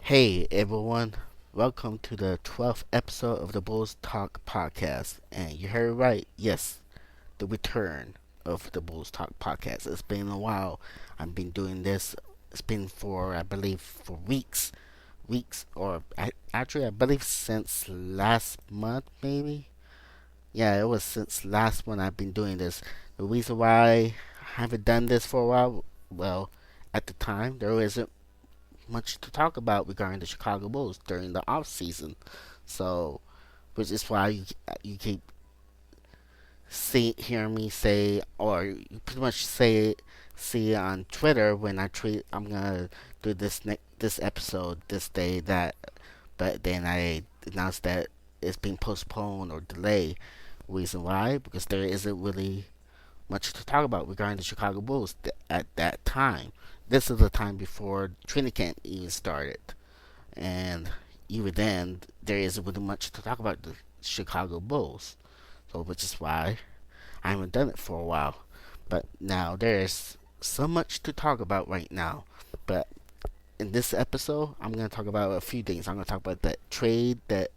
Hey everyone, welcome to the 12th episode of the Bulls Talk podcast. And you heard right, yes, the return of the Bulls Talk podcast. It's been a while. I've been doing this. It's been for, I believe, for weeks, or actually, I believe since last month, maybe. Yeah, it was since last month I've been doing this. The reason why I haven't done this for a while, well, at the time, there wasn't much to talk about regarding the Chicago Bulls during the off season. So, which is why you keep hearing me say, or you pretty much see it on Twitter when I tweet I'm gonna do this episode this day that, but then I announced that it's being postponed or delayed. Reason why? Because there isn't really much to talk about regarding the Chicago Bulls at that time. This is the time before training camp even started, and even then, there isn't really much to talk about the Chicago Bulls. So, which is why I haven't done it for a while. But now there is so much to talk about right now. But in this episode, I'm going to talk about a few things. I'm going to talk about the trade that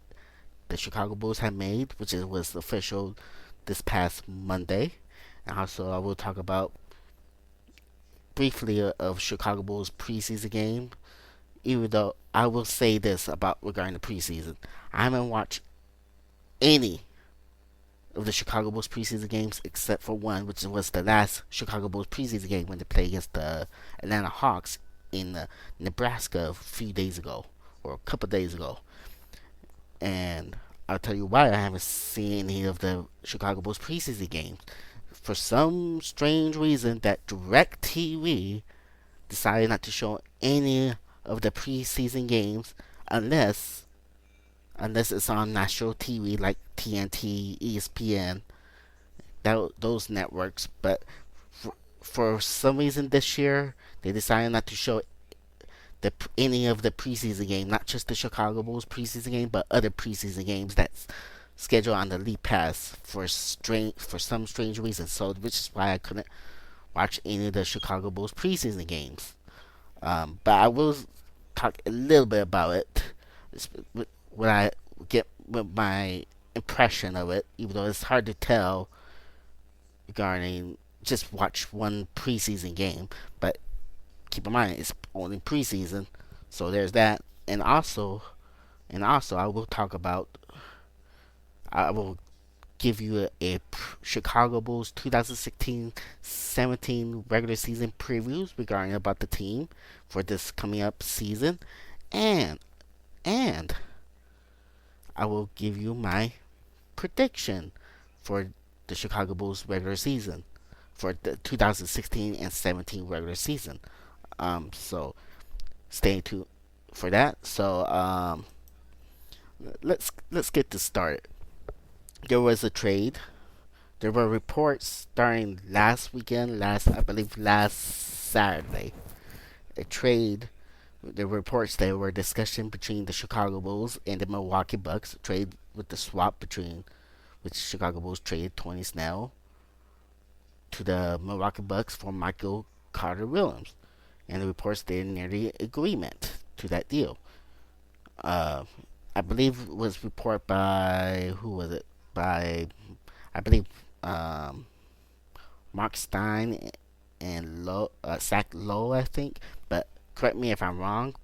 the Chicago Bulls have made, was official this past Monday. And also, I will talk about briefly of Chicago Bulls preseason game. Even though I will say this about regarding the preseason, I haven't watched any of the Chicago Bulls preseason games except for one, which was the last Chicago Bulls preseason game when they played against the Atlanta Hawks in Nebraska a few days ago or a couple days ago. And I'll tell you why I haven't seen any of the Chicago Bulls preseason games. For some strange reason, that DirecTV decided not to show any of the preseason games unless it's on national TV like TNT, ESPN, those networks. But for some reason this year, they decided not to show any of the preseason game, not just the Chicago Bulls preseason game, but other preseason games that's scheduled on the League Pass for some strange reason. So, which is why I couldn't watch any of the Chicago Bulls preseason games. But I will talk a little bit about it when I get with my impression of it, even though it's hard to tell regarding just watch one preseason game. But keep in mind it's only preseason, so there's that. And also, I will give you a Chicago Bulls 2016-17 regular season previews regarding about the team for this coming up season, and and I will give you my prediction for the Chicago Bulls regular season for the 2016 and 17 regular season. So stay tuned for that. So let's get this started. There was a trade. There were reports starting last weekend, last Saturday. A trade. There were reports there were discussion between the Chicago Bulls and the Milwaukee Bucks. A trade with the swap between which Chicago Bulls traded Tony Snell to the Milwaukee Bucks for Michael Carter Williams, and the reports they nearly agreement to that deal. Uh, I believe it was reported by who was it? By I believe um, Mark Stein and Zach Lowe, I think. But correct me if I'm wrong,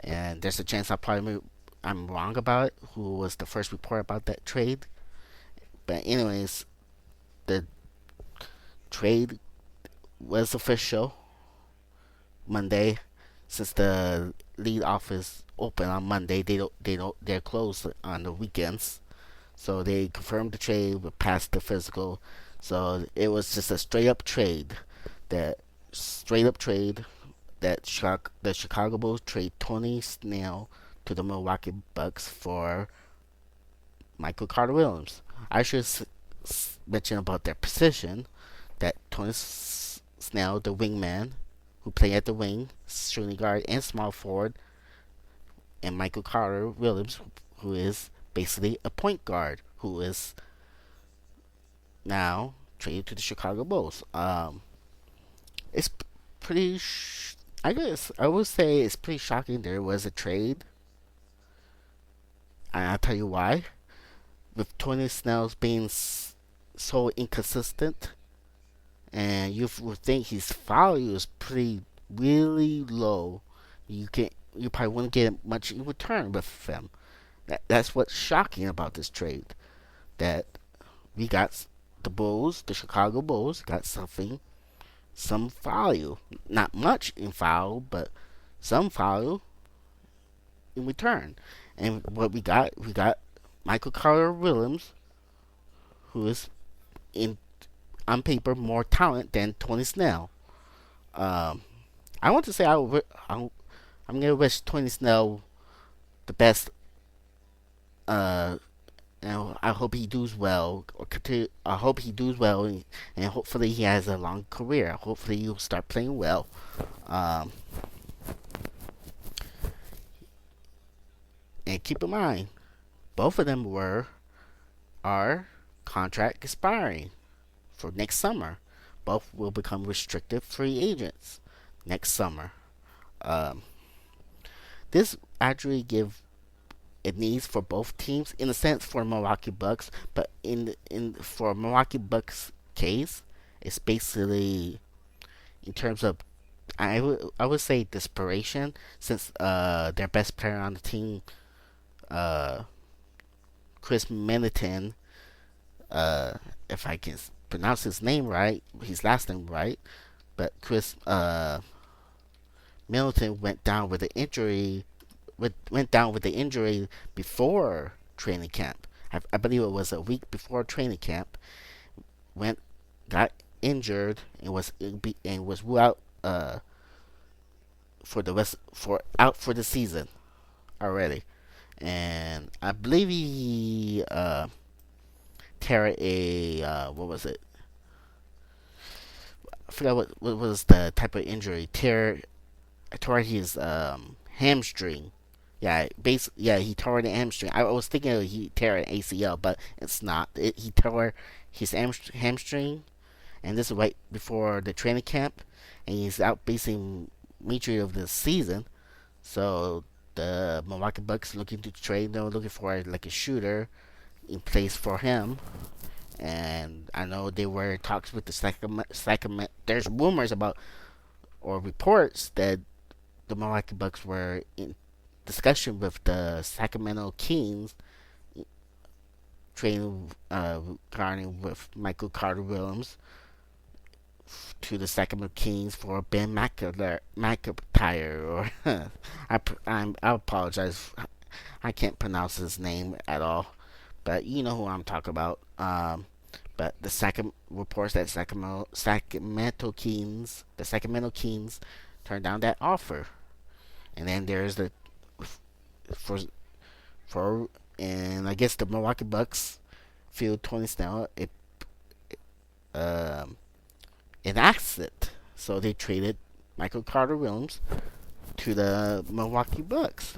and there's a chance I'm wrong about it. Who was the first report about that trade? But anyways, the trade was official Monday. Since the lead office open on Monday, they're closed on the weekends. So they confirmed the trade, but passed the physical. So it was just a that straight up trade that the Chicago Bulls trade Tony Snell to the Milwaukee Bucks for Michael Carter Williams. I should mention about their position that Tony Snell, the wingman, who played at the wing, shooting guard, and small forward, and Michael Carter Williams, who is basically a point guard, who is now traded to the Chicago Bulls. It's pretty I guess I would say it's pretty shocking there was a trade, and I'll tell you why. With Tony Snell's being so inconsistent, and you would think his value is pretty really low. You probably wouldn't get much in return with him. That's what's shocking about this trade. That we got the Bulls, the Chicago Bulls, got some value. Not much in value, but some value in return. And what we got Michael Carter Williams, who is in on paper more talent than Tony Snell. Um, I want to say I'm gonna wish Tony Snell the best. Uh, and I hope he does well. Or continue, I hope he does well, and hopefully he has a long career. Hopefully he'll start playing well. Um, and keep in mind, both of them are contract expiring for next summer. Both will become restricted free agents next summer. Um, this actually give it needs for both teams in a sense for Milwaukee Bucks, but in for Milwaukee Bucks case, it's basically in terms of I would say desperation since their best player on the team, uh Chris Middleton, uh if I can pronounce his name right, his last name right, but Chris Middleton went down with an injury went down with the injury before training camp. I believe it was a week before training camp. Went got injured and was out for the rest for out for the season already. And I believe he tear a what was it? I forgot what was the type of injury. Tore his hamstring. Yeah, he tore the hamstring. I was thinking he tore an ACL, but it's not. He tore his hamstring, and this is right before the training camp, and he's out basically majority of the season. So the Milwaukee Bucks looking to trade. They're looking for like a shooter in place for him. And I know they were in talks with the Sacramento. There's rumors about or reports that the Milwaukee Bucks were in discussion with the Sacramento Kings trading regarding with Michael Carter Williams to the Sacramento Kings for Ben McIntyre or I apologize, I can't pronounce his name at all, but you know who I'm talking about. But the reports that the Sacramento Kings turned down that offer, and then there's the for for and I guess the Milwaukee Bucks feel Tony Snell um enacts it, so they traded Michael Carter Williams to the Milwaukee Bucks.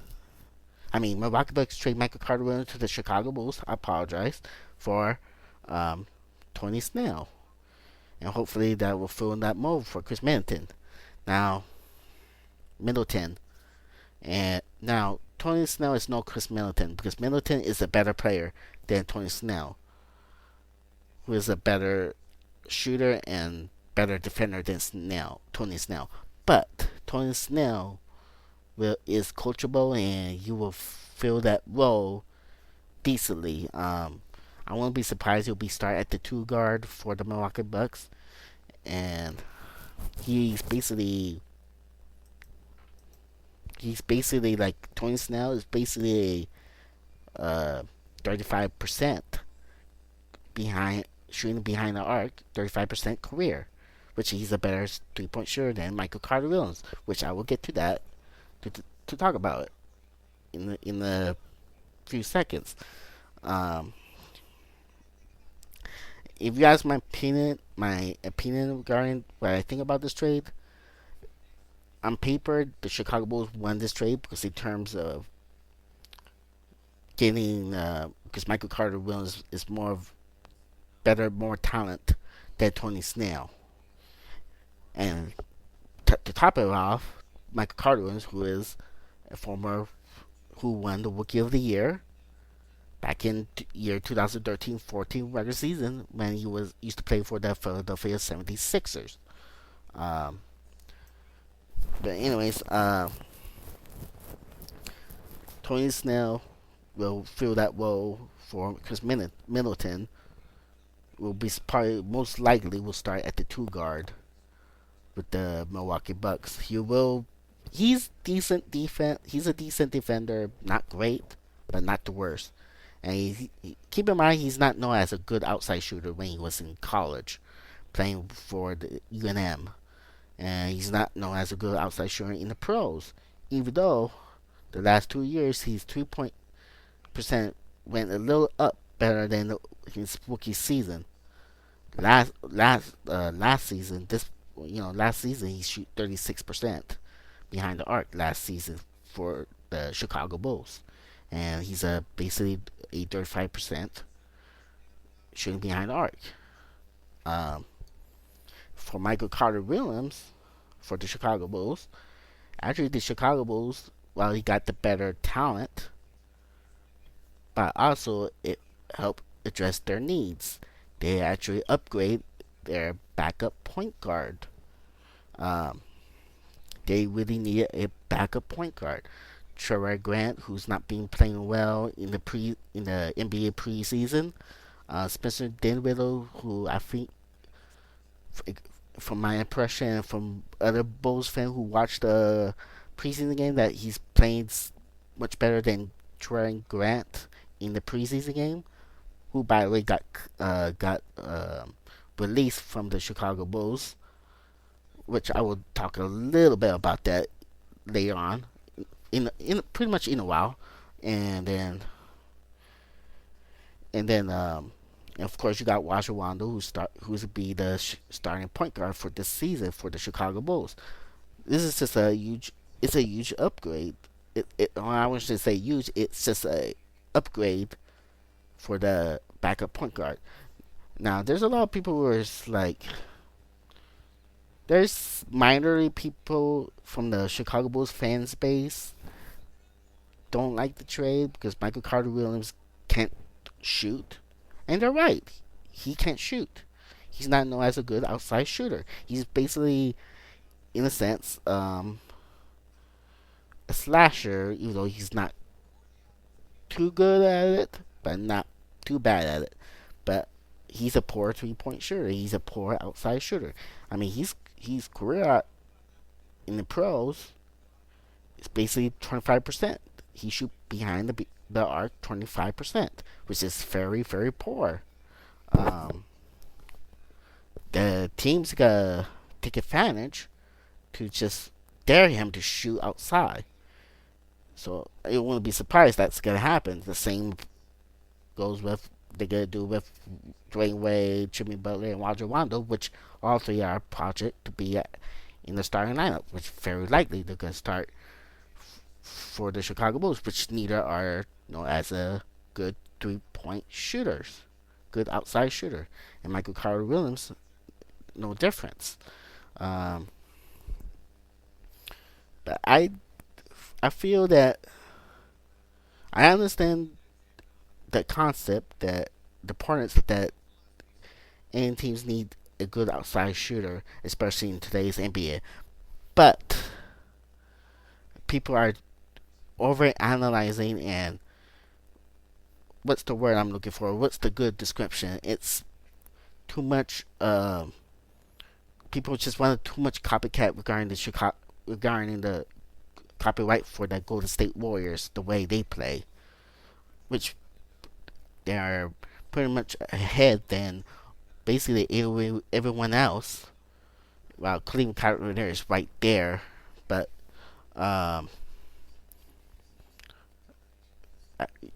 I mean, Milwaukee Bucks trade Michael Carter Williams to the Chicago Bulls. I apologize for um, Tony Snell, and hopefully that will fill in that mold for Chris Middleton, and now Tony Snell is no Chris Middleton because Middleton is a better player than Tony Snell, who is a better shooter and better defender than Tony Snell. But Tony Snell is coachable and you will fill that role decently. I won't be surprised he'll be start at the two guard for the Milwaukee Bucks, and he's basically like Tony Snell is basically 35% behind shooting behind the arc, 35% career, which he's a better 3-point shooter than Michael Carter Williams, which I will get to that to talk about it in the few seconds. Um, if you ask my opinion regarding what I think about this trade, on paper, the Chicago Bulls won this trade because in terms of getting, because Michael Carter Williams is more talent than Tony Snell, and to top it off, Michael Carter Williams, who is a former who won the Rookie of the Year back in year 2013-14 regular season when he was used to play for the Philadelphia 76ers. Um, but anyways, Tony Snell will fill that role for Chris Middleton. Will be probably most likely will start at the two guard with the Milwaukee Bucks. He's decent defense. He's a decent defender, not great, but not the worst. And keep in mind he's not known as a good outside shooter when he was in college, playing for the UNM, and he's not known as a good outside shooter in the pros. Even though the last 2 years his 3 point percent went a little up, better than his rookie season. Last season, last season he shoot 36% behind the arc last season for the Chicago Bulls, and he's basically a 35% shooting behind the arc. Um, for Michael Carter Williams for the Chicago Bulls, actually the Chicago Bulls, while he got the better talent, but also it helped address their needs. They actually upgrade their backup point guard. Um, they really needed a backup point guard. Trevor Grant, who's not been playing well in the NBA preseason. Spencer Dinwiddie, who I think, from my impression and from other Bulls fans who watched the preseason game, that he's playing much better than Trevor Grant in the preseason game, who by the way got released from the Chicago Bulls, which I will talk a little bit about that later on, in pretty much in a while, and then and of course you got Rajon Rondo, who's to be the starting point guard for this season for the Chicago Bulls. This is just a huge upgrade. I want to say huge. It's just a upgrade for the backup point guard. Now, there's a lot of people who are like, there's minority people from the Chicago Bulls fans base don't like the trade because Michael Carter Williams can't shoot, and they're right. He can't shoot. He's not known as a good outside shooter. He's basically, in a sense, a slasher, even though he's not too good at it, but not too bad at it. But he's a poor 3 point shooter. He's a poor outside shooter. I mean, he's career in the pros is basically 25%. He shoot behind the arc 25%, which is very very poor. Um, the teams gotta take advantage to just dare him to shoot outside. So I wouldn't be surprised that's gonna happen. The same goes with they're gonna do with Dwayne Wade, Jimmy Butler, and Rajon Rondo, which all three are project to be in the starting lineup, which very likely they're gonna start for the Chicago Bulls, which neither are as a good 3 point shooters, good outside shooter, and Michael Carter Williams, no difference. Um, but I feel that I understand the concept that the importance that any teams need a good outside shooter, especially in today's NBA. But people are over analyzing, and what's the word I'm looking for? What's the good description? It's too much. People just want too much copycat regarding the copyright for the Golden State Warriors, the way they play, which they are pretty much ahead than basically everyone else. While Cleveland Cavaliers is right there, but um,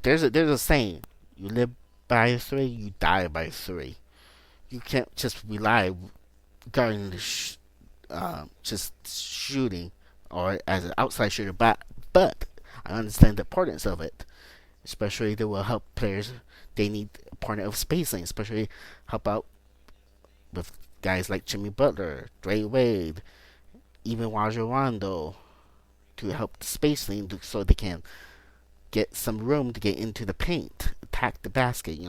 there's a saying: you live by three, you die by three. You can't just rely regarding just shooting or as an outside shooter, but I understand the importance of it. Especially they will help players. They need a partner of spacing, especially help out with guys like Jimmy Butler, Dwayne Wade, even Rajon Rondo. to help the spacing so they can get some room to get into the paint, attack the basket.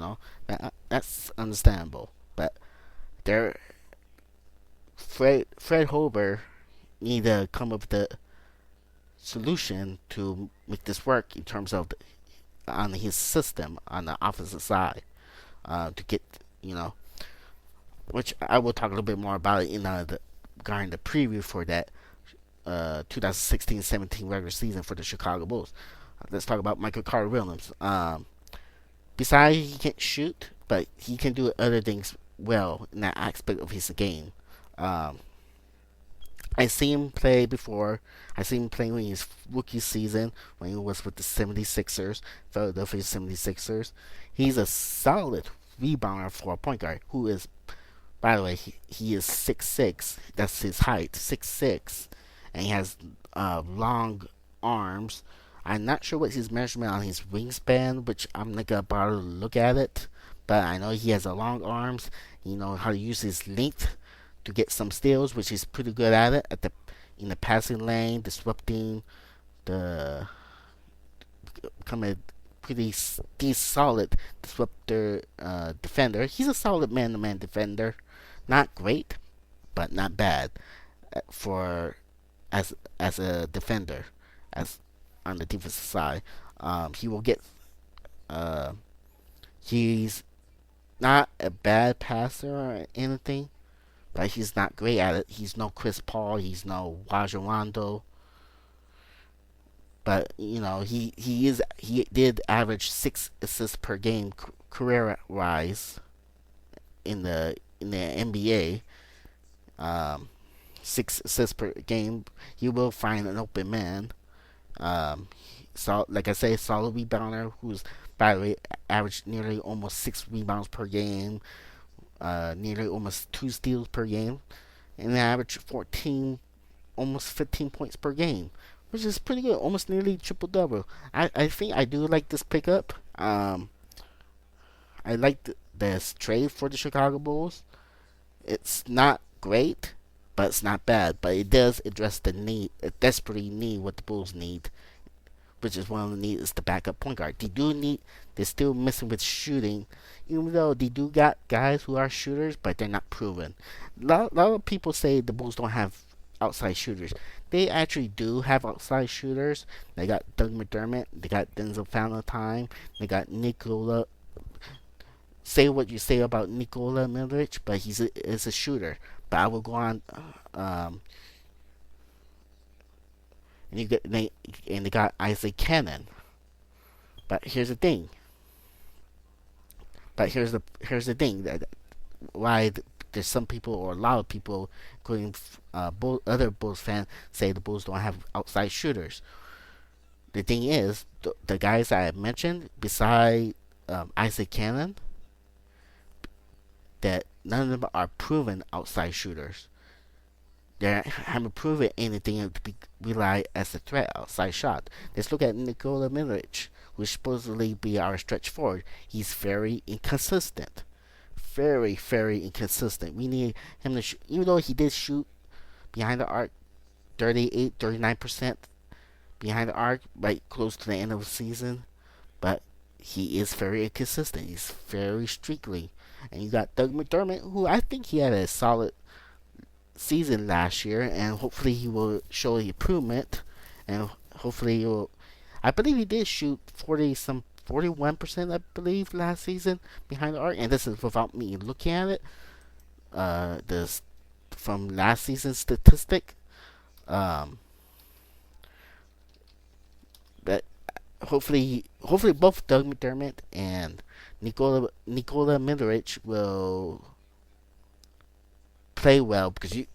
That's understandable. But there, Fred Hoiberg need to come up with a solution to make this work in terms of on his system on the offensive side to get you know which I will talk a little bit more about in regarding the preview for that 2016-17 regular season for the Chicago Bulls. Let's talk about Michael Carter Williams. Besides, he can't shoot, but he can do other things well in that aspect of his game. Um, I see him play before. I see him play when his rookie season when he was with the 76ers, Philadelphia 76ers. He's a solid rebounder for a point guard who is, by the way, he is 6'6". That's his height, 6'6", and he has long arms. I'm not sure what his measurement on his wingspan, which I'm not gonna bother to look at it. But I know he has a long arms. You know how to use his length to get some steals, which he's pretty good at it in the passing lane, disrupting the becoming a pretty solid disruptor defender. He's a solid man-to-man defender. Not great, but not bad for as a defender, as on the defensive side. He will get. He's not a bad passer or anything, but he's not great at it. He's no Chris Paul. He's no Rajon Rondo. But he did average 6 assists per game career wise in the NBA. 6 assists per game. He will find an open man. So like I say, solid rebounder who's, by the way, averaged nearly almost 6 rebounds per game, nearly almost 2 steals per game, and average 14, almost 15 points per game, which is pretty good, almost nearly triple double. I think I do like this pickup. I like this trade for the Chicago Bulls. It's not great, but it's not bad. But it does address the need, desperately need what the Bulls need, which is one of the needs is the backup point guard. They're still missing with shooting, even though they do got guys who are shooters, but they're not proven. A lot of people say the Bulls don't have outside shooters. They actually do have outside shooters. They got Doug McDermott, they got Denzel Valentine, they got Nikola. Say what you say about Nikola Mirotic, but is a shooter. But I will go on. And they got Isaac Cannon. But here's the thing. That why there's some people or a lot of people, including other Bulls fans, say the Bulls don't have outside shooters. The thing is, the guys I mentioned, beside Isaac Cannon, that none of them are proven outside shooters. They haven't proven anything to be relied as a threat outside shot. Let's look at Nikola Mirotic, who is supposedly be our stretch forward. He's very inconsistent. Very, very inconsistent. We need him to shoot. Even though he did shoot behind the arc 39% behind the arc, right close to the end of the season. But he is very inconsistent. He's very streaky. And you got Doug McDermott, who I think he had a solid season last year, and hopefully he will show the improvement, and hopefully he will. I believe he did shoot 41%, I believe, last season behind the arc, and this is without me looking at it. This from last season's statistic. But hopefully both Doug McDermott and Nikola Mirotic will play well, because the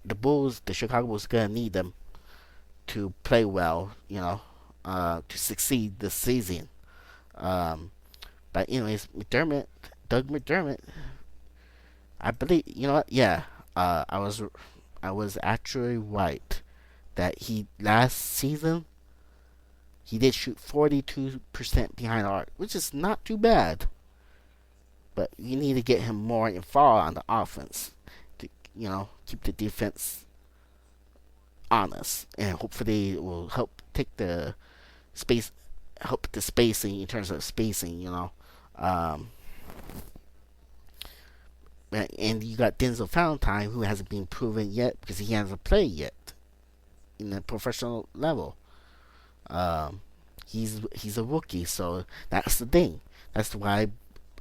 Chicago Bulls, gonna need them to play well, to succeed this season. But anyways, Doug McDermott, I believe, you know what? Yeah, I was actually right that last season he did shoot 42% behind the arc, which is not too bad. But you need to get him more involved on the offense to, keep the defense honest, and hopefully it will help take the space, help the spacing in terms of spacing. Um, and you got Denzel Valentine, who hasn't been proven yet because he hasn't played yet in the professional level. Um, he's a rookie, so that's the thing. That's why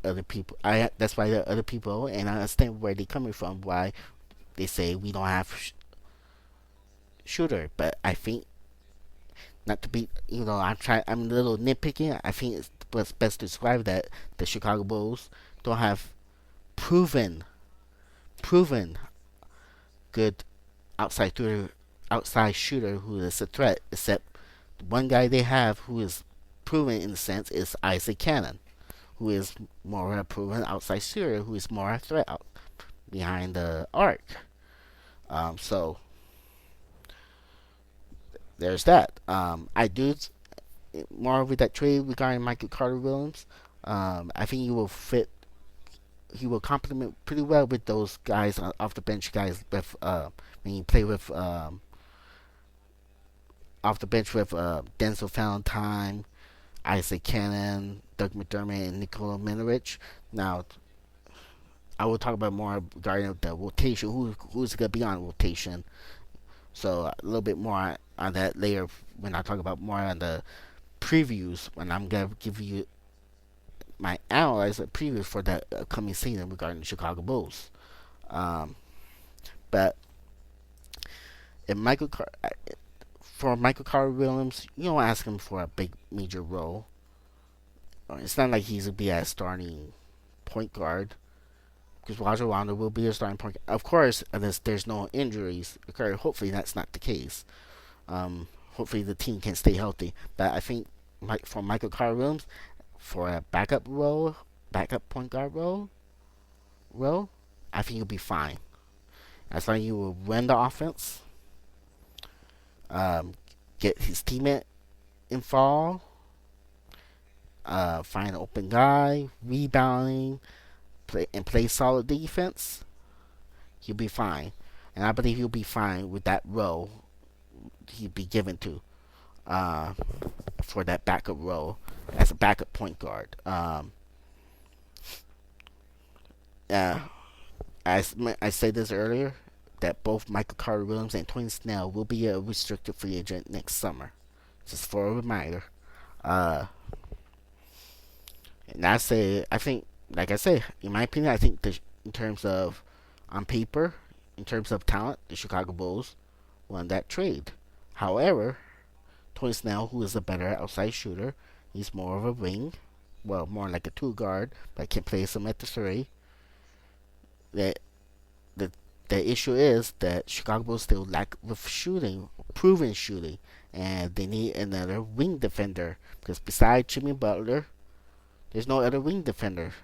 other people. That's why the other people, and I understand where they're coming from. Why they say we don't have shooter, but I think not to be. I'm a little nitpicking. I think it's what's best to describe that the Chicago Bulls don't have proven proven good outside shooter who is a threat, except the one guy they have who is proven in a sense is Isaac Cannon, who is more of a proven outside shooter, who is more a threat out behind the arc. So there's that. I do more with that trade regarding Michael Carter Williams. I think he will fit. He will complement pretty well with those guys off the bench guys with when you play with off the bench with Denzel Valentine, Isaac Cannon, Doug McDermott, and Nikola Mirotic. Now, I will talk about more regarding the rotation. Who's going to be on rotation? So a little bit more on that later when I talk about more on the previews. When I'm going to give you my analyze a preview for the upcoming season regarding the Chicago Bulls. But if for Michael Carter Williams, you don't ask him for a big major role. It's not like he's gonna be a starting point guard because Rajon Rondo will be a starting point guard. Of course, unless there's no injuries occur. Hopefully, that's not the case. Hopefully, the team can stay healthy. But I think for Michael Carter Williams, for a backup point guard role, I think you'll be fine. As long as you will run the offense, get his teammate involved, find an open guy, rebounding, play solid defense, he'll be fine. And I believe he'll be fine with that role he'd be given to for that backup role as a backup point guard. As I said this earlier, that both Michael Carter Williams and Tony Snell will be a restricted free agent next summer. Just for a reminder. And I think, like I say, in my opinion, I think in terms of, on paper, in terms of talent, the Chicago Bulls won that trade. However, Tony Snell, who is a better outside shooter, he's more of a wing, well, more like a two guard, but can play some at the three. That the issue is that Chicago Bulls still lack with shooting, proven shooting, and they need another wing defender because besides Jimmy Butler, there's no other wing defender.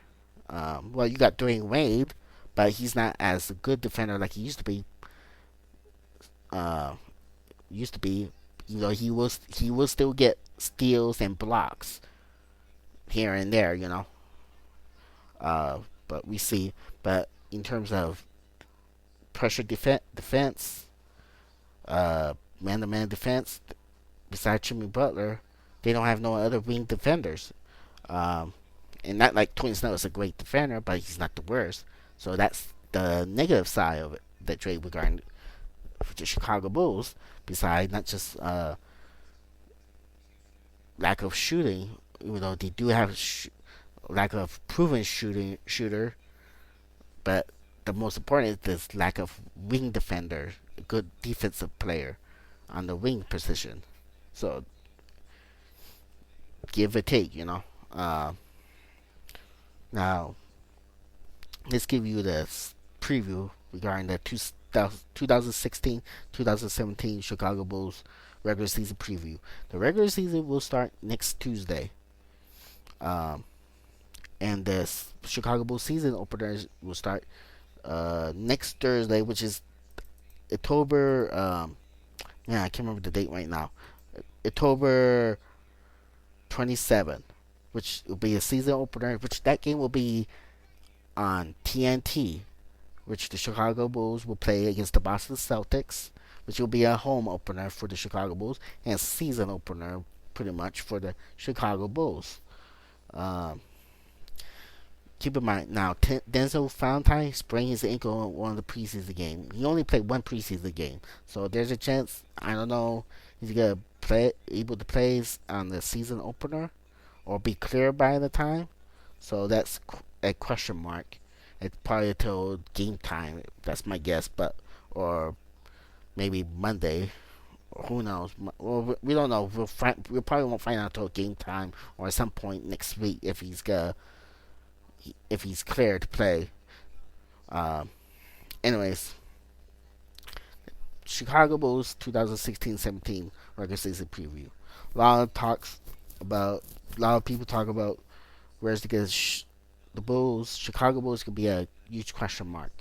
Well, you got Dwayne Wade, but he's not as a good defender like he used to be. He will still get steals and blocks here and there, But we see, but in terms of pressure defense, man-to-man defense, besides Jimmy Butler, they don't have no other wing defenders. And not like Tony Snell is a great defender, but he's not the worst. So that's the negative side of it, that trade regarding the Chicago Bulls. Besides not just lack of shooting, even though they do have lack of proven shooter, but the most important is this lack of wing defender, a good defensive player on the wing position. So give or take, Now, let's give you the preview regarding the 2016-2017 Chicago Bulls regular season preview. The regular season will start next Tuesday. And the Chicago Bulls season openers will start next Thursday, which is October. I can't remember the date right now. October 27th, which will be a season opener. Which that game will be on TNT, which the Chicago Bulls will play against the Boston Celtics, which will be a home opener for the Chicago Bulls and season opener pretty much for the Chicago Bulls. Um, Keep in mind now, Denzel Valentine sprained his ankle in one of the preseason games. He only played one preseason game, so there's a chance. I don't know he's gonna play able to play on the season opener or be clear by the time. So that's a question mark. It's probably until game time. That's my guess, but or maybe Monday. Who knows? Well, we don't know. We probably won't find out until game time or at some point next week if he's cleared to play. Um, Anyways, Chicago Bulls 2016-17 regular season preview. A lot of talks about. A lot of people talk about where's the Bulls. Chicago Bulls could be a huge question mark.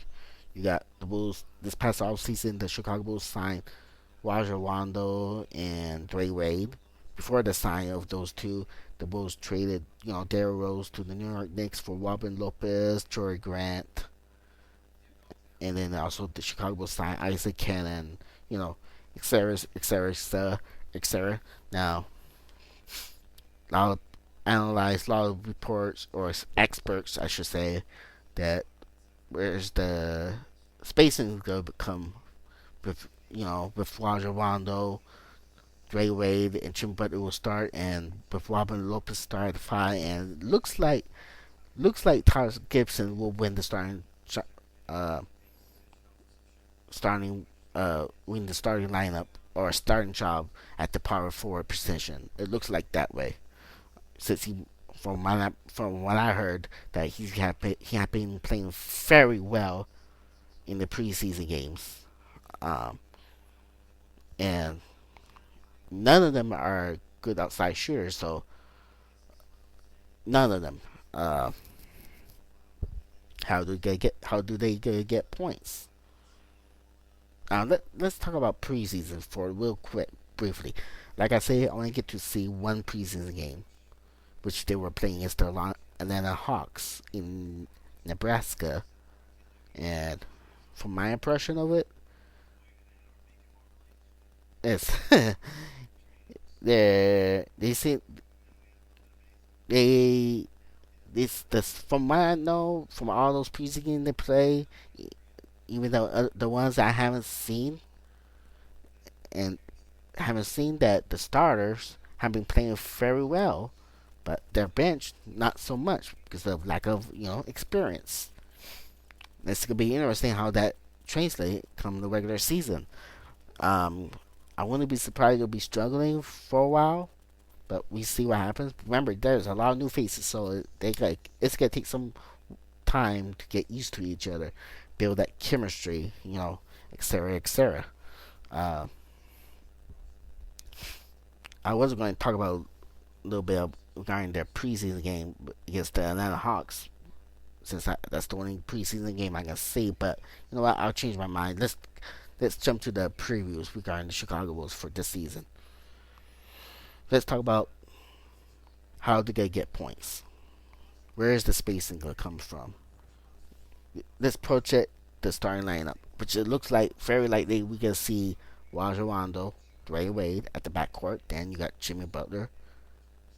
You got the Bulls this past offseason. The Chicago Bulls signed Rajon Rondo and Dwayne Wade. Before the signing of those two, the Bulls traded, Derrick Rose to the New York Knicks for Robin Lopez, Torrey Grant, and then also the Chicago Bulls signed Isaac Cannon, etc., etc., etc., etc. Now, a lot of a lot of reports or experts, I should say, that where's the spacing is going to become with Rajon Rondo, Dre Wade, and Jim Butler will start, and with Robin Lopez start at 5, and looks like Taj Gibson will win the uh starting win the starting lineup or starting job at the power forward position. It looks like that way since from what I heard that he had been playing very well in the preseason games, um, and none of them are good outside shooters. So none of them. Uh, how do they get points? Let's talk about preseason for real quick, briefly. Like I say, I only get to see one preseason game, which they were playing against the Atlanta Hawks in Nebraska, and from my impression of it, it's they seem they this from what I know from all those preseason games they play, even though the ones I haven't seen and haven't seen that the starters have been playing very well, but their bench not so much because of lack of experience. It's gonna be interesting how that translates come the regular season. Um, I wouldn't be surprised they'll be struggling for a while, but we see what happens. Remember, there's a lot of new faces, so it's gonna take some time to get used to each other, build that chemistry, etc., etc. Uh, I was going to talk about a little bit regarding their preseason game against the Atlanta Hawks, since that's the only preseason game I can see. But you know what? I'll change my mind. Let's jump to the previews regarding the Chicago Bulls for this season. Let's talk about how do they get points. Where is the spacing going to come from? Let's project the starting lineup, which it looks like very likely we can see Rajon Rondo, Dwayne Wade at the backcourt. Then you got Jimmy Butler,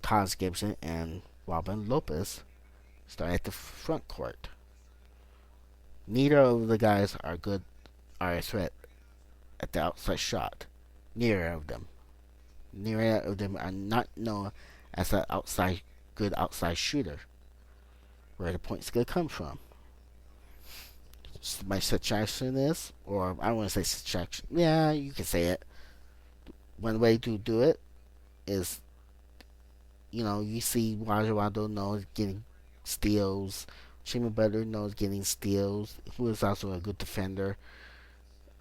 Taj Gibson, and Robin Lopez starting at the front court. Neither of the guys are a threat at the outside shot. Neither of them. Neither of them are not known as an good outside shooter. Where the points gonna come from? My suggestion is, or I don't want to say suggestion. Yeah, you can say it. One way to do it is, you see Rajon Rondo knows getting steals. Jimmy Butler knows getting steals. Who is also a good defender.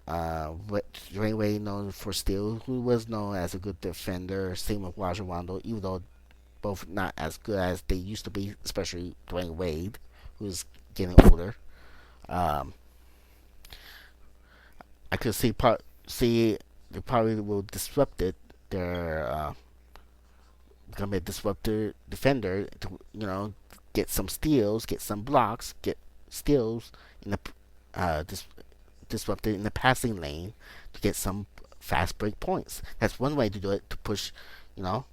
Dwayne Wade known for steals. Who was known as a good defender. Same with Rajon Rondo, even though both not as good as they used to be, especially Dwayne Wade, who's getting older. Um, I could see they probably will disrupt it. They're become a disruptor defender to get some steals, get some blocks, get steals in the disrupted in the passing lane to get some fast break points. That's one way to do it, to push, you know,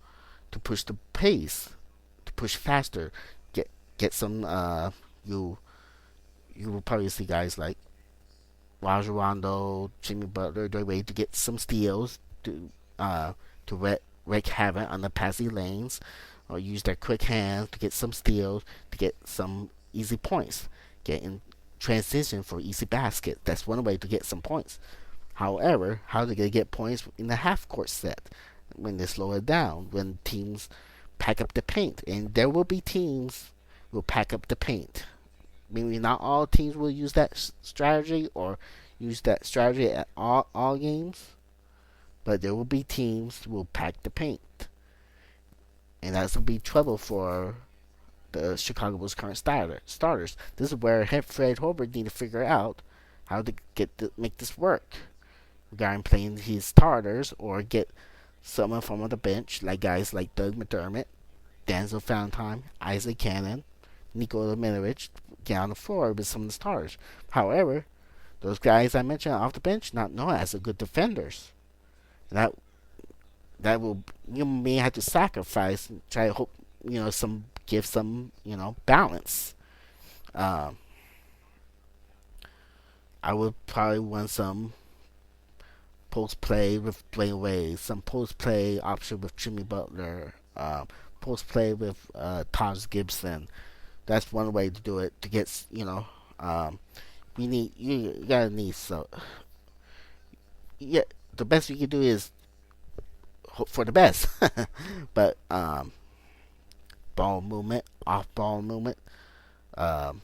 to push the pace, to push faster. Get get some you you will probably see guys like Rajon Rondo, Jimmy Butler, their way to get some steals uh to wreak havoc on the passing lanes, or use their quick hands to get some steals, to get some easy points, get in transition for easy basket. That's one way to get some points. However, how do they get points in the half court set when they slow it down? When teams pack up the paint, and there will be teams who will pack up the paint. Maybe not all teams will use that strategy or use that strategy at all games, but there will be teams who will pack the paint, and that's will be trouble for the Chicago Bulls current starters. This is where Fred Hoiberg need to figure out how to make this work regarding playing his starters, or get someone from the bench, like guys like Doug McDermott, Denzel Valentine, Isaac Cannon, Nikola Milovic, get on the floor with some of the starters. However, those guys I mentioned off the bench not known as a good defenders. That that will, you may have to sacrifice and try to hope, some give some, balance. Um, I would probably want some post play with Dwayne Wade, some post play option with Jimmy Butler, post play with Taj Gibson. That's one way to do it, to get, you gotta need, so yeah, the best you can do is hope for the best. But ball movement, off ball movement, um,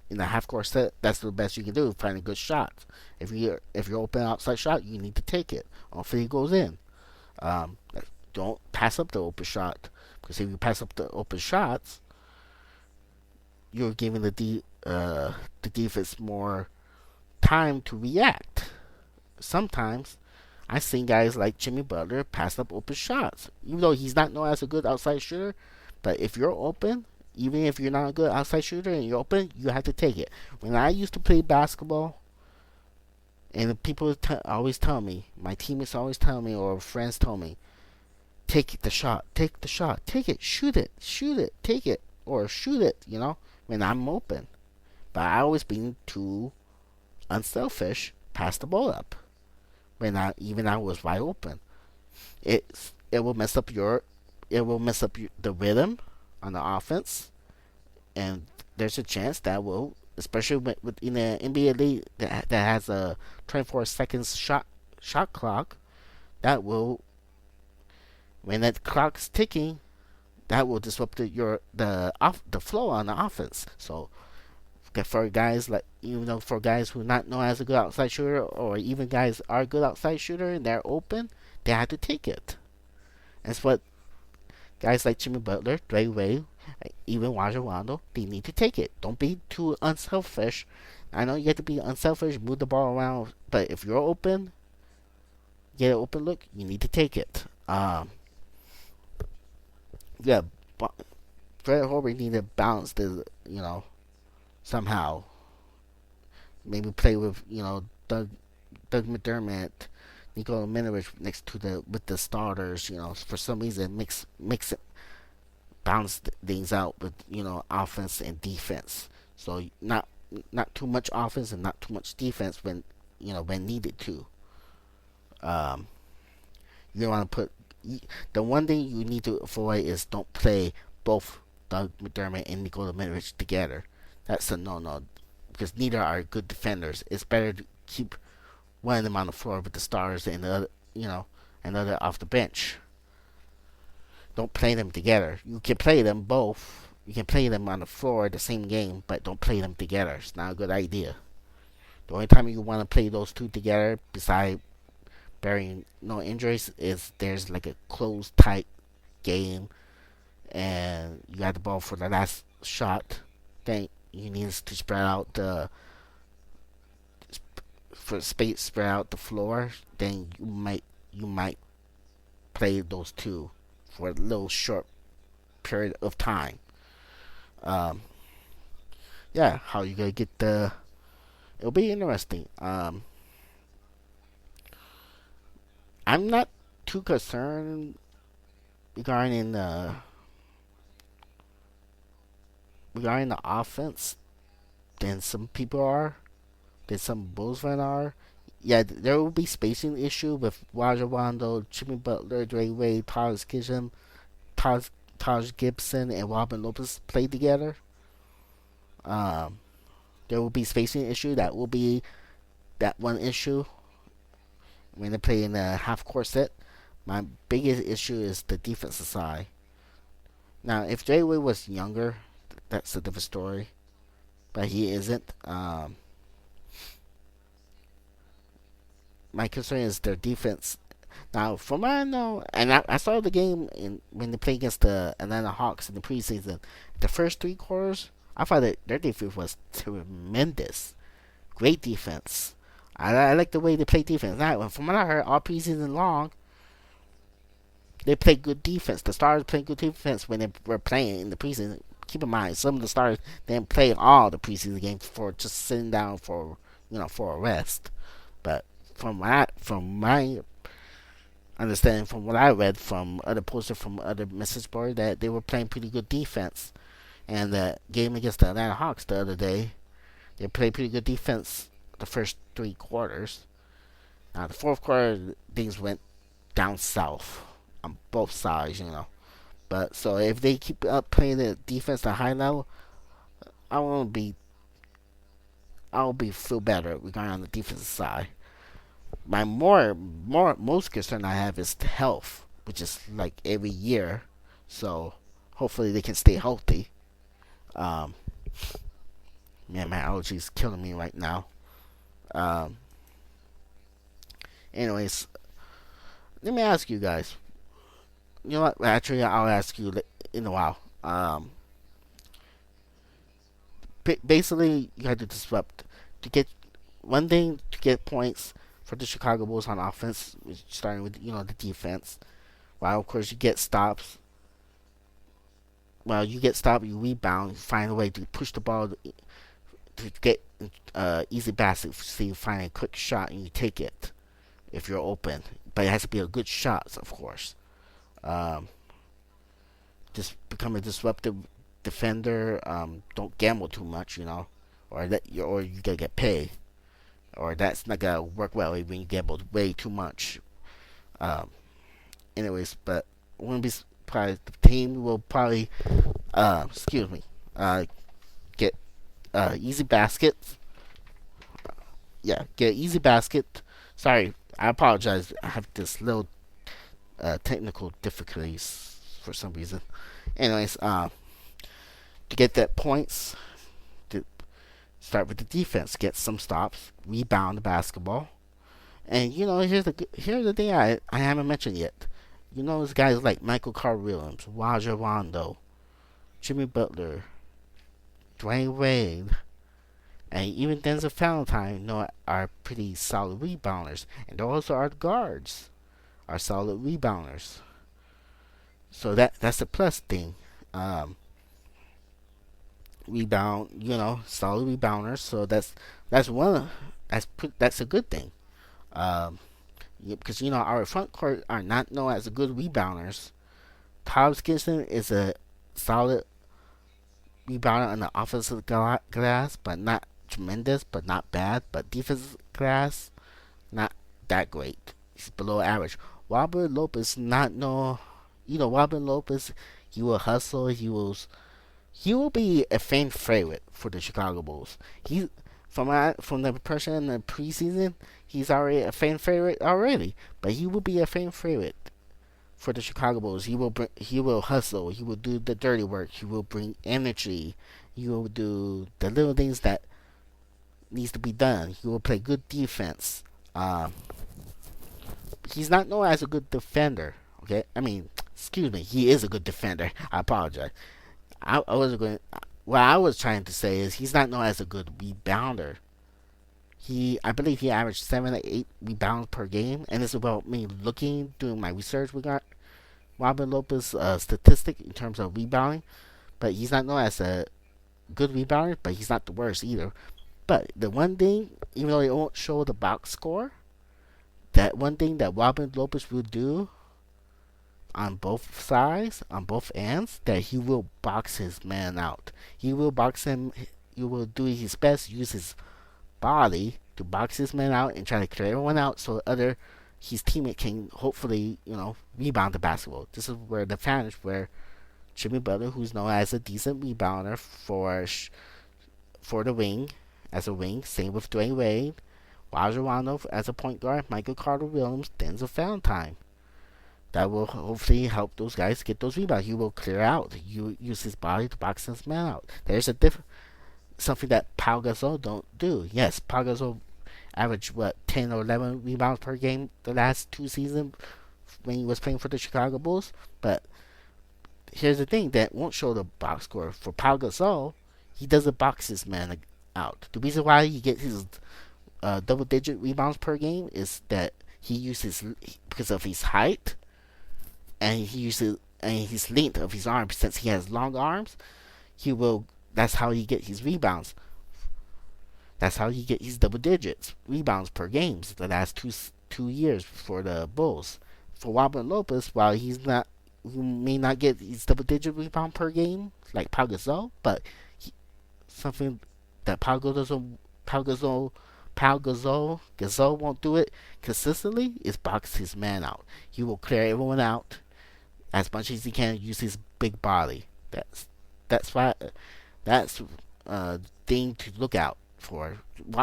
in the half court set, that's the best you can do. Find a good shot. If you're open outside shot, you need to take it. Hopefully it goes in. Um, don't pass up the open shot, because if you pass up the open shots, you're giving the defense more time to react. Sometimes I've seen guys like Jimmy Butler pass up open shots, even though he's not known as a good outside shooter. But if you're open, even if you're not a good outside shooter and you're open, you have to take it. When I used to play basketball, and people always tell me, my teammates always tell me, or friends tell me, take the shot, take the shot, take it, shoot it, take it, or shoot it, when I'm open. But I always been too unselfish, pass the ball up when I was wide open. It will mess up the rhythm on the offense, and there's a chance that will, especially in the NBA league that has a 24 seconds shot clock, that will, when that clock's ticking, that will disrupt the flow on the offense. So for guys like, for guys who not known as a good outside shooter, or even guys are a good outside shooter and they're open, they have to take it. That's what guys like Jimmy Butler, Dwayne Wade, even Rajon Rondo, they need to take it. Don't be too unselfish. I know you have to be unselfish, move the ball around, but if you're open, get an open look, you need to take it. Yeah, Fred Hoiberg need to balance somehow. Maybe play with, Doug McDermott, Nikola Milovic next to with the starters. For some reason mix it, balance things out with, offense and defense. So not too much offense and not too much defense when needed to. Um, you don't want to put, the one thing you need to avoid is don't play both Doug McDermott and Nikola Milovic together. That's a no-no, because neither are good defenders. It's better to keep one of them on the floor with the stars and the other, another off the bench. Don't play them together. You can play them both. You can play them on the floor the same game, but don't play them together. It's not a good idea. The only time you want to play those two together, beside bearing no injuries, is there's like a closed, tight game, and you got the ball for the last shot. Then you need to spread out spread out the floor. Then you might play those two for a little short period of time. Um, yeah, how you gonna get the? It'll be interesting. I'm not too concerned regarding the offense than some people are, than some Bulls fans are. Yeah, there will be spacing issue with Rajon Rondo, Jimmy Butler, Dre Wade, Taj, Taj Gibson, and Robin Lopez play together. Um, there will be spacing issue. That will be that one issue when they play in a half court set. My biggest issue is the defensive side. Now, if Dre Wade was younger, that's a different story. But he isn't. My concern is their defense. Now, from what I know, and I saw the game when they played against the Atlanta Hawks in the preseason, the first 3 quarters, I thought that their defense was tremendous. Great defense. I like the way they play defense. Now, from what I heard, all preseason long, they played good defense. The stars played good defense when they were playing in the preseason. Keep in mind, some of the stars didn't play all the preseason games for just sitting down for a rest. But from my understanding, from what I read from other posters from other message boards, that they were playing pretty good defense. And the game against the Atlanta Hawks the other day, they played pretty good defense the first 3 quarters. Now the fourth quarter, things went down south on both sides. But so if they keep up playing the defense at a high level, I will be I'll be feel better regarding on the defensive side. My most concern I have is the health, which is like every year. So hopefully they can stay healthy. Um, Man, my allergy is killing me right now. Um, Anyways, let me ask you guys. You know what? Actually, I'll ask you in a while. Basically, you had to disrupt to get one thing to get points for the Chicago Bulls on offense, starting with the defense. While of course you get stops. Well, you get stopped, you rebound, you find a way to push the ball to get easy basket. So you find a quick shot and you take it if you're open. But it has to be a good shot, of course. Um, just become a disruptive defender. Don't gamble too much, or you gotta get paid, or that's not gonna work well when you gamble way too much. Um, Anyways, but wouldn't be surprised. The team will probably, excuse me, get easy baskets. Yeah, get easy basket. Sorry, I apologize. I have this little technical difficulties for some reason. Anyways, to get that points, to start with the defense, get some stops, rebound the basketball, and here's the thing I haven't mentioned yet. Those guys like Michael Carter Williams, Rajon Rondo, Jimmy Butler, Dwayne Wade, and even Denzel Valentine, are pretty solid rebounders, and those are the guards, are solid rebounders. So that's a plus thing. Um, Solid rebounders. So that's one that's a good thing. Um, yeah, because our front court are not known as good rebounders. Tom Gibson is a solid rebounder on the offensive glass, but not tremendous, but not bad. But defensive glass, not that great. He's below average. Robert Lopez not no, Robert Lopez. He will hustle. He will be a fan favorite for the Chicago Bulls. He from the impression in the preseason, he's already a fan favorite already. But he will be a fan favorite for the Chicago Bulls. He will hustle. He will do the dirty work. He will bring energy. He will do the little things that needs to be done. He will play good defense. He's not known as a good defender. Okay, I mean, excuse me. He is a good defender. I apologize. I was going. What I was trying to say is he's not known as a good rebounder. I believe he averaged 7 to 8 rebounds per game, and it's about me doing my research. We got Robin Lopez statistic in terms of rebounding, but he's not known as a good rebounder, but he's not the worst either. But the one thing, even though it won't show the box score, that one thing that Robin Lopez will do on both sides, on both ends, that he will box his man out. He will box him. He will do his best, use his body to box his man out and try to clear everyone out so other his teammate can hopefully rebound the basketball. This is where the advantage where Jimmy Butler, who's known as a decent rebounder for the wing, as a wing. Same with Dwayne Wade, Rajon Rondo as a point guard, Michael Carter Williams, Denzel Valentine. That will hopefully help those guys get those rebounds. He will clear out. You use his body to box his man out. There's a something that Pau Gasol don't do. Yes, Pau Gasol averaged 10 or 11 rebounds per game the last 2 seasons when he was playing for the Chicago Bulls. But here's the thing that won't show the box score for Pau Gasol. He doesn't box his man out. The reason why he gets his double-digit rebounds per game is that he uses because of his height and he uses and his length of his arms. Since he has long arms, he will. That's how he get his rebounds. That's how he get his double digits rebounds per games the last 2 years for the Bulls. For Robin Lopez, while he may not get his double digit rebound per game like Pau Gasol, but something that Gasol won't do it consistently is box his man out. He will clear everyone out as much as he can. Use his big body. That's why that's a thing to look out for.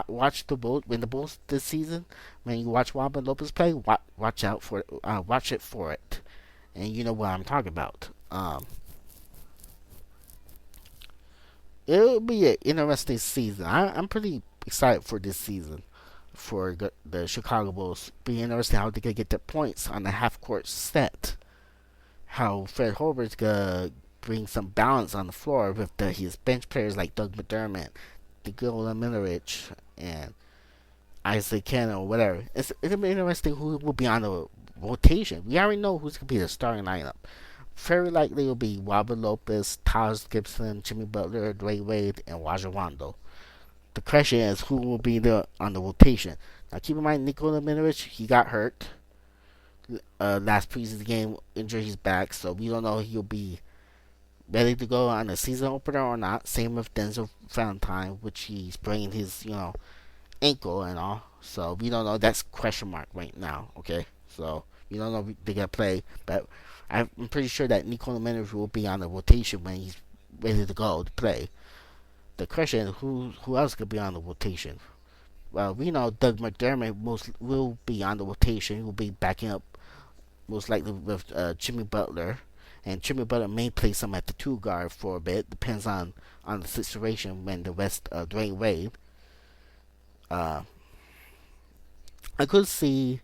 Watch the Bulls when the Bulls this season. When you watch Robin Lopez play, watch out for it. Watch it for it, and you know what I'm talking about. It'll be an interesting season. I'm pretty excited for this season for the Chicago Bulls. Be interesting how they can get their points on the half court set. How Fred Holbert's gonna bring some balance on the floor with his bench players like Doug McDermott, Nikola Milovic, and Isaac Cannon or whatever. It'll be interesting who will be on the rotation. We already know who's gonna be the starting lineup. Very likely will be Robert Lopez, Taj Gibson, Jimmy Butler, Dwayne Wade, and Rajon Rondo. The question is who will be there on the rotation. Now keep in mind Nikola Milovic, he got hurt last preseason game, injured his back, so we don't know if he'll be ready to go on the season opener or not. Same with Denzel Valentine, which he sprained his ankle and all, so we don't know. That's question mark right now. Okay, so we don't know if they're gonna play, but I'm pretty sure that Nikola Milovic will be on the rotation when he's ready to go to play. The question is who else could be on the rotation. Well, we know Doug McDermott will be on the rotation. He will be backing up most likely with Jimmy Butler, and Jimmy Butler may play some at the 2 guard for a bit. Depends on the situation when the rest Dwayne Wade. I could see,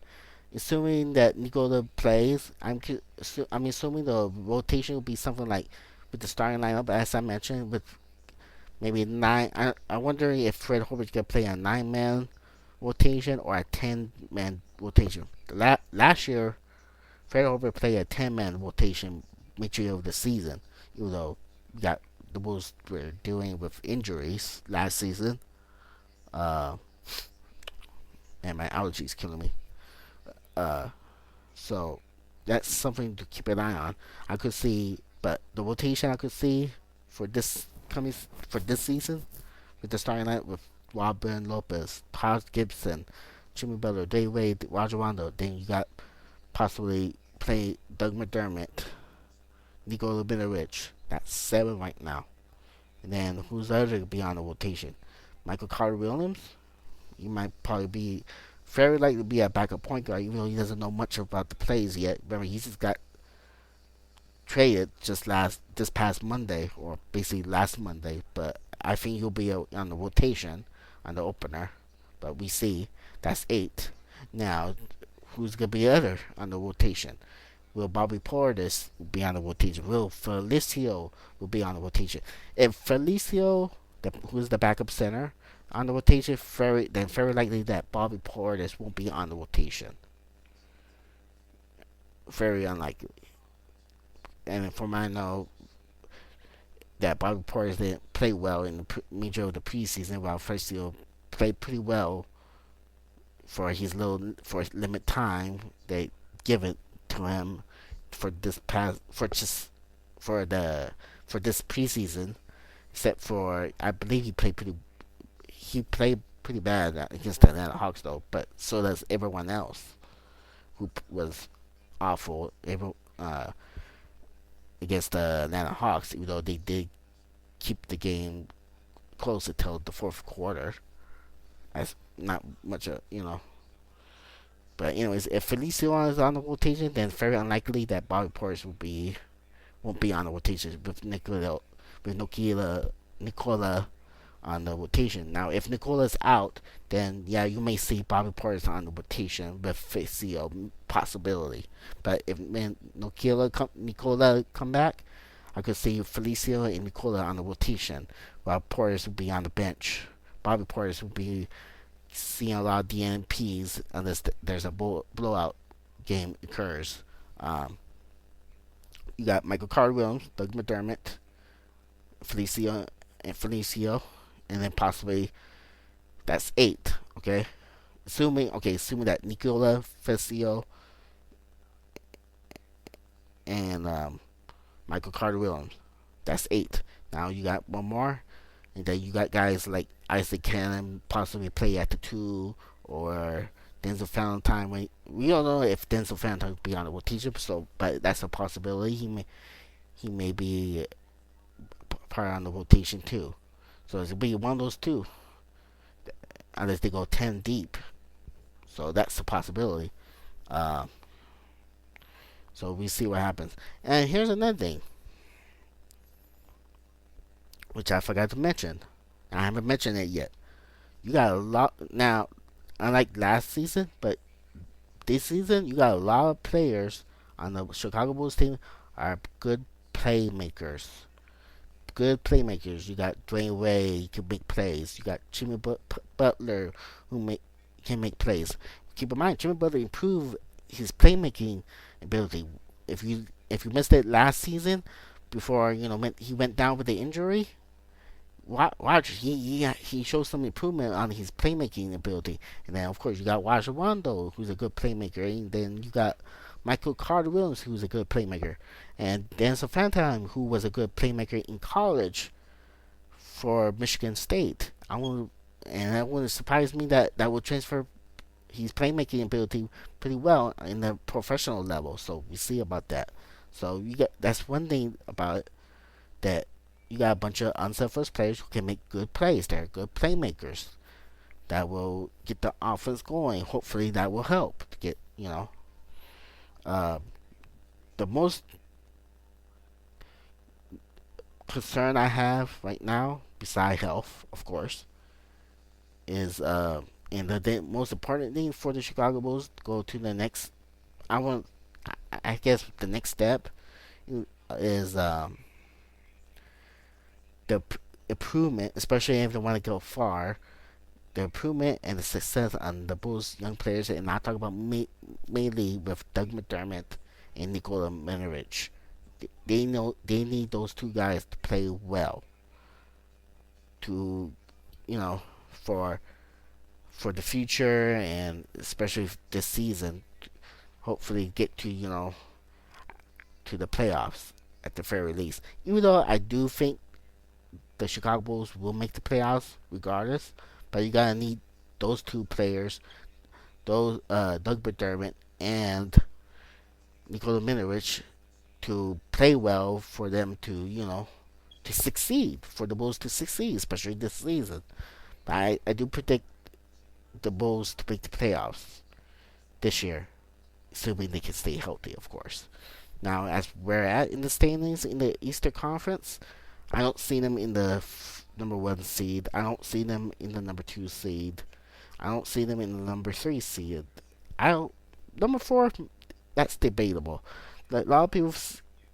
assuming that Nikola plays, I'm assuming the rotation will be something like with the starting lineup, as I mentioned, with maybe 9. I wonder if Fred Holbert's gonna play a 9-man rotation or a 10-man rotation. Last year, Fred Holbert played a 10-man rotation majority of the season, even though the Bulls were dealing with injuries last season. And my allergies killing me. So that's something to keep an eye on. I could see, but the rotation I could see for this season with the starting line with Robin Lopez, Taj Gibson, Jimmy Butler, Dwayne Wade, Rajon Rondo. Then you got possibly play Doug McDermott, Nikola Milovic. That's 7 right now. And then who's the other going to be on the rotation? Michael Carter Williams. He might probably be very likely to be a backup point guard, even though he doesn't know much about the plays yet. Remember, he just got traded this past Monday, or basically last Monday. But I think he'll be on the rotation on the opener. But we see that's 8. Now, who's gonna be the other on the rotation? Will Bobby Portis be on the rotation? Will Felicio will be on the rotation? If Felicio, who's the backup center, on the rotation, very likely that Bobby Portis won't be on the rotation. Very unlikely. And from I know that Bobby Portis didn't play well in the major of the preseason, while Felicio played pretty well for his little for limit time. They give it to him for this past for the for this preseason. Except for I believe he played pretty bad against the Atlanta Hawks though, but so does everyone else who was awful uh, against the Atlanta Hawks, even though they did keep the game close until the fourth quarter. That's not much, But anyways, if Felicio is on the rotation, then it's very unlikely that Bobby Portis won't be on the rotation with Nikola on the rotation. Now, if Nicola's out, then yeah, you may see Bobby Portis on the rotation with Felicio possibility. But if Nikola come back, I could see Felicio and Nicola on the rotation, while Portis would be on the bench. Bobby Portis would be seeing a lot of DNPs unless there's a blowout game occurs. You got Michael Carter Williams, Doug McDermott, Felicio, and then possibly that's 8. Okay, assuming that Nicola, Felicio, and Michael Carter Williams, that's 8. Now you got one more, and then you got guys like Isaac Cannon possibly play at the 2, or Denzel Valentine. We don't know if Denzel Valentine will be on the rotation, but that's a possibility. He may be part on the rotation too. So it'll be one of those two, unless they go 10 deep. So that's a possibility. Uh, so we see what happens. And here's another thing, which I forgot to mention. I haven't mentioned it yet. You got a lot now, unlike last season, but this season you got a lot of players on the Chicago Bulls team are good playmakers. Good playmakers. You got Dwayne Wade, who can make plays. You got Jimmy Butler, can make plays. Keep in mind, Jimmy Butler improved his playmaking ability. If you missed it last season, before he went down with the injury, watch he shows some improvement on his playmaking ability. And then of course you got Rajon Rondo, who's a good playmaker, and then you got Michael Carter Williams, who's a good playmaker, and Denzel Valentine, who was a good playmaker in college for Michigan State. That wouldn't surprise me that would transfer his playmaking ability pretty well in the professional level. So we see about that. So that's one thing about it, that you got a bunch of unselfish players who can make good plays. They're good playmakers that will get the offense going. Hopefully that will help to get uh, the most concern I have right now, beside health, of course, is and the most important thing for the Chicago Bulls to go to the next. I guess the next step is the improvement, especially if they want to go far. The improvement and the success on the Bulls' young players, and I talk about mainly with Doug McDermott and Nikola Mirotic. They need those two guys to play well to for the future, and especially this season, hopefully get to the playoffs at the very least. Even though I do think the Chicago Bulls will make the playoffs regardless, but you gotta need those two players, those Doug McDermott and Nikola Mirotic, to play well for them to succeed, for the Bulls to succeed, especially this season. But I do predict the Bulls to make the playoffs this year, assuming they can stay healthy, of course. Now, as we're at in the standings in the Eastern Conference, I don't see them in the number 1 seed. I don't see them in the number 2 seed. I don't see them in the number 3 seed. I don't. Number 4, that's debatable. Like, a lot of people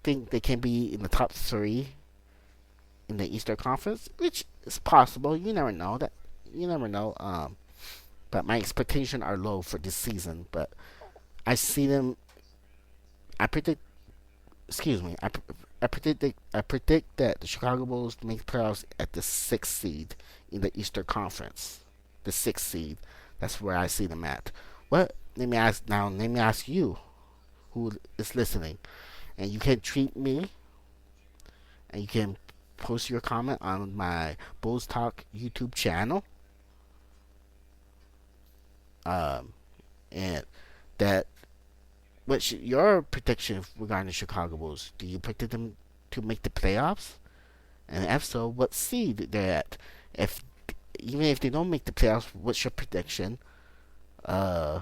think they can be in the top 3 in the Eastern Conference, which is possible. You never know. You never know. But my expectations are low for this season. But I see them. I predict. Excuse me. I predict that the Chicago Bulls make playoffs at the 6th seed in the Eastern Conference. The 6th seed. That's where I see them at. What? Let me ask now. Let me ask you, who is listening, and you can treat me, and you can post your comment on my Bulls Talk YouTube channel. Um, and that what's your prediction regarding the Chicago Bulls? Do you predict them to make the playoffs? And if so, what seed they're at? If even if they don't make the playoffs, what's your prediction? Uh,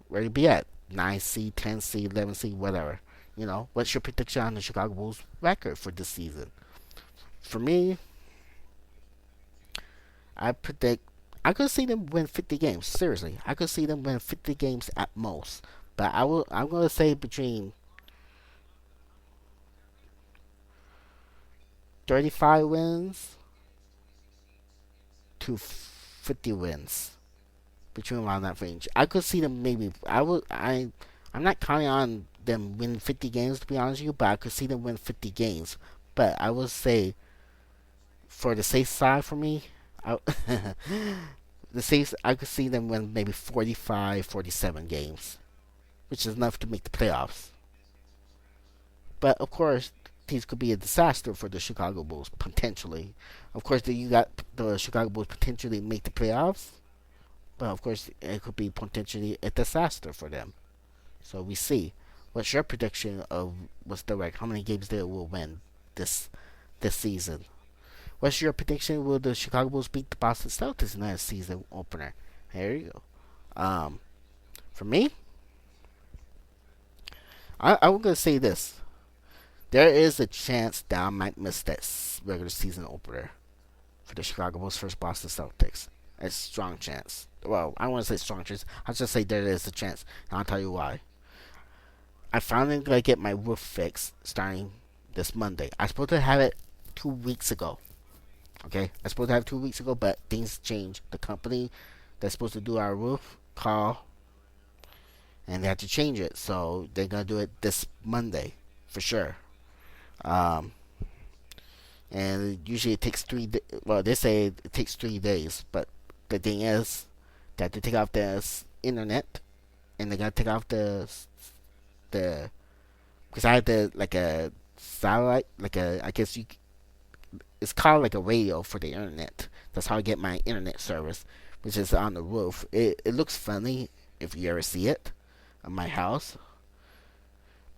where you be at? 9 seed, 10 seed, 11 seed, whatever. What's your prediction on the Chicago Bulls record for this season? For me, I predict I could see them win 50 games. Seriously, I could see them win 50 games at most. But I'm gonna say between 35 wins to 50 wins, between around that range. I could see them maybe. I'm not counting on them win 50 games to be honest with you, but I could see them win 50 games. But I would say, for the safe side for me, I, I could see them win maybe 45, 47 games, which is enough to make the playoffs. But of course, these could be a disaster for the Chicago Bulls potentially. Of course, you got the Chicago Bulls potentially make the playoffs, but of course, it could be potentially a disaster for them. So we see. What's your prediction of what's the record? How many games they will win this this season? What's your prediction? Will the Chicago Bulls beat the Boston Celtics in that season opener? There you go. For me, I'm gonna say this. There is a chance that I might miss that regular season opener for the Chicago Bulls versus Boston Celtics. A strong chance. Well, I don't want to say strong chance. I'll just say there is a chance, and I'll tell you why. I finally gonna get my roof fixed starting this Monday. I was supposed to have it 2 weeks ago. Okay, I was supposed to have it 2 weeks ago, but things changed. The company that's supposed to do our roof call, and they had to change it, so they're gonna do it this Monday for sure. Um, and usually it takes well, they say it takes 3 days, but the thing is that they take off the internet, and they gotta take off the because I had the like a satellite, like a I guess you it's called like a radio for the internet. That's how I get my internet service, which is on the roof. It looks funny if you ever see it on my house,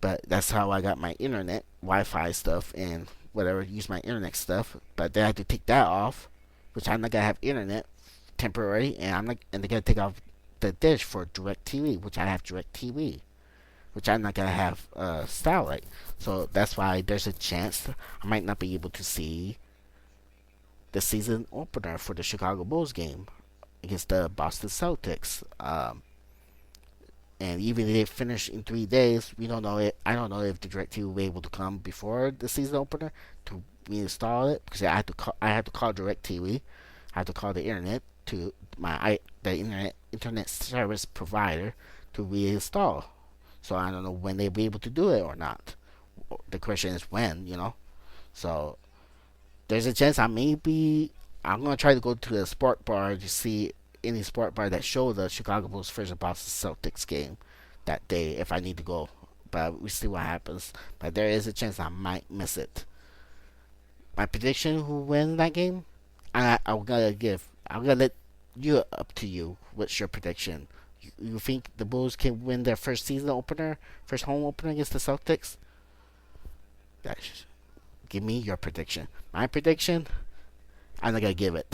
but that's how I got my internet, Wi-Fi stuff, and whatever. Use my internet stuff, but they had to take that off, which I'm not gonna have internet temporary, and I'm not, and they're gonna take off the dish for DirecTV, which I have DirecTV, which I'm not gonna have satellite. So that's why there's a chance I might not be able to see the season opener for the Chicago Bulls game against the Boston Celtics. And even if they finish in 3 days, we don't know it. I don't know if the DirecTV will be able to come before the season opener to reinstall it, because I had to call DirecTV. I had to call the internet to the internet service provider to reinstall. So I don't know when they'll be able to do it or not. The question is when. So there's a chance I'm gonna try to go to the sport bar to see any sport bar that show the Chicago Bulls versus Boston Celtics game that day if I need to go. But we see what happens. But there is a chance I might miss it. My prediction who wins that game, I'm gonna let you up to you. What's your prediction? You think the Bulls can win their first season opener, first home opener against the Celtics? Give me your prediction. My prediction, I'm not gonna give it.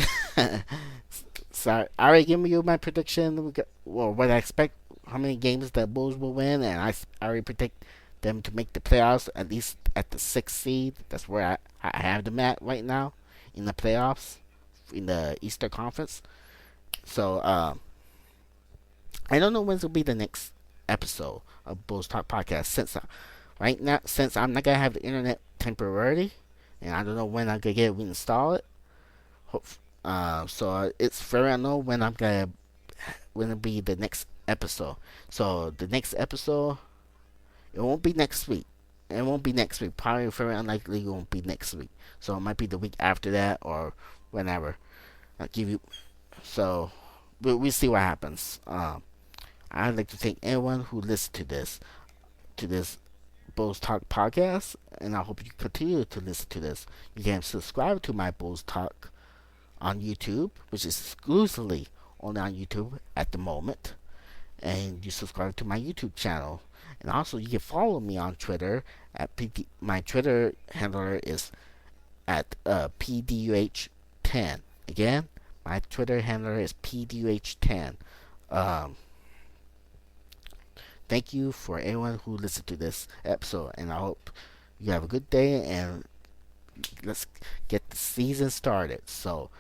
Sorry, I already given you my prediction. Well, what I expect, how many games the Bulls will win, and I already predict them to make the playoffs at least at the 6th seed. That's where I have them at right now in the playoffs in the Eastern Conference. So I don't know when's will be the next episode of Bulls Talk Podcast since I'm not gonna have the internet temporarily, and I don't know when I'm gonna get it reinstall it. So it's very unknown when it'll be the next episode. So the next episode, it won't be next week. It won't be next week. Probably very unlikely it won't be next week. So it might be the week after that or whenever. I'll give you. So, but we see what happens. I'd like to thank anyone who listened to this Bulls Talk podcast, and I hope you continue to listen to this. You can subscribe to my Bulls Talk on YouTube, which is exclusively only on YouTube at the moment, and you subscribe to my YouTube channel. And also, you can follow me on Twitter at my Twitter handler is at PDUH10. Again, my Twitter handler is PDUH10. Um, Thank you for everyone who listened to this episode, and I hope you have a good day. And let's get the season started. So,